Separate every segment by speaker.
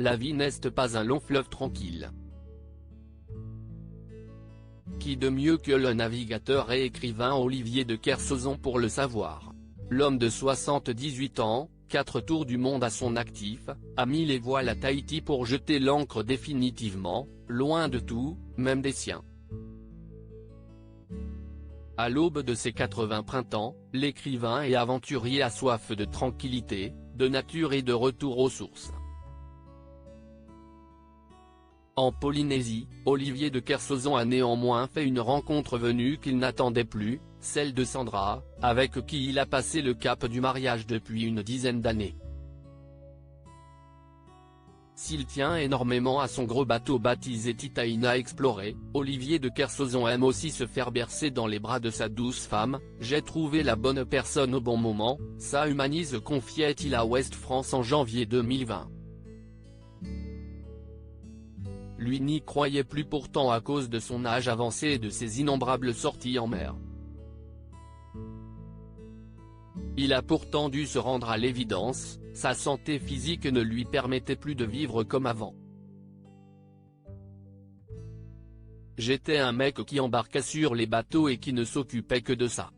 Speaker 1: La vie n'est pas un long fleuve tranquille. Qui de mieux que le navigateur et écrivain Olivier de Kersauzon pour le savoir. L'homme de 78 ans, 4 tours du monde à son actif, a mis les voiles à Tahiti pour jeter l'ancre définitivement, loin de tout, même des siens. À l'aube de ses 80 printemps, l'écrivain et aventurier a soif de tranquillité, de nature et de retour aux sources. En Polynésie, Olivier de Kersauzon a néanmoins fait une rencontre venue qu'il n'attendait plus, celle de Sandra, avec qui il a passé le cap du mariage depuis une dizaine d'années. S'il tient énormément à son gros bateau baptisé Titaina Explorer, Olivier de Kersauzon aime aussi se faire bercer dans les bras de sa douce femme. « J'ai trouvé la bonne personne au bon moment, ça humanise », confiait-il à Ouest France en janvier 2020. Lui n'y croyait plus pourtant à cause de son âge avancé et de ses innombrables sorties en mer. Il a pourtant dû se rendre à l'évidence, sa santé physique ne lui permettait plus de vivre comme avant. « J'étais un mec qui embarquait sur les bateaux et qui ne s'occupait que de ça.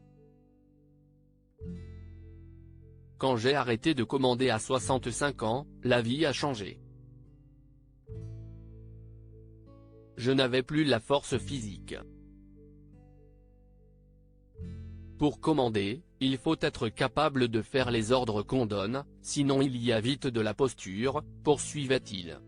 Speaker 1: Quand j'ai arrêté de commander à 65 ans, la vie a changé. Je n'avais plus la force physique. Pour commander, il faut être capable de faire les ordres qu'on donne, sinon il y a vite de la posture », poursuivait-il.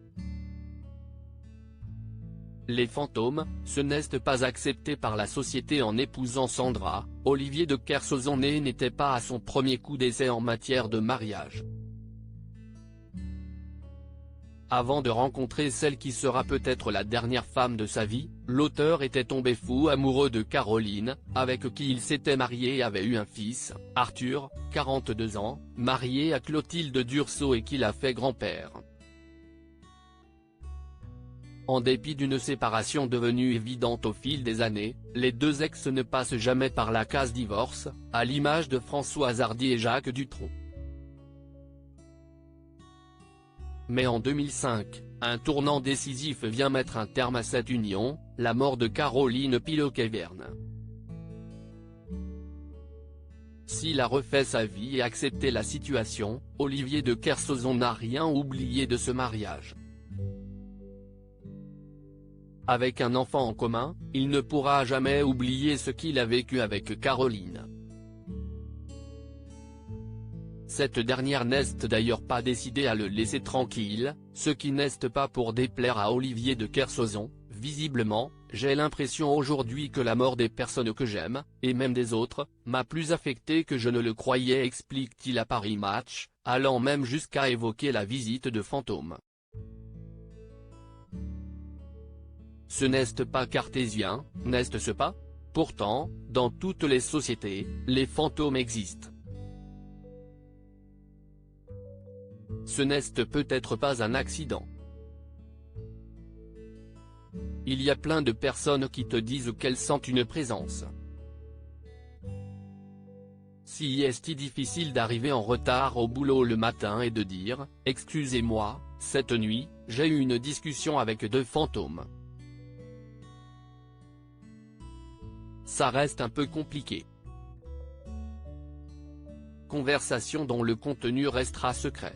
Speaker 1: Les fantômes, ce n'est pas accepté par la société. En épousant Sandra, Olivier de Kersauzon n'était pas à son premier coup d'essai en matière de mariage. Avant de rencontrer celle qui sera peut-être la dernière femme de sa vie, l'auteur était tombé fou amoureux de Caroline, avec qui il s'était marié et avait eu un fils, Arthur, 42 ans, marié à Clotilde Dursault et qui l'a fait grand-père. En dépit d'une séparation devenue évidente au fil des années, les deux ex ne passent jamais par la case divorce, à l'image de Françoise Hardy et Jacques Dutronc. Mais en 2005, un tournant décisif vient mettre un terme à cette union, la mort de Caroline Piloquet-Verne. S'il a refait sa vie et accepté la situation, Olivier de Kersauzon n'a rien oublié de ce mariage. Avec un enfant en commun, il ne pourra jamais oublier ce qu'il a vécu avec Caroline. Cette dernière n'est d'ailleurs pas décidée à le laisser tranquille, ce qui n'est pas pour déplaire à Olivier de Kersauzon. Visiblement, j'ai l'impression aujourd'hui que la mort des personnes que j'aime, et même des autres, m'a plus affecté que je ne le croyais, explique-t-il à Paris Match, allant même jusqu'à évoquer la visite de fantômes. Ce n'est pas cartésien, n'est-ce pas? Pourtant, dans toutes les sociétés, les fantômes existent. Ce n'est peut-être pas un accident. Il y a plein de personnes qui te disent qu'elles sentent une présence. Si est difficile d'arriver en retard au boulot le matin et de dire « Excusez-moi, cette nuit, j'ai eu une discussion avec 2 fantômes ». Ça reste un peu compliqué. Conversation dont le contenu restera secret.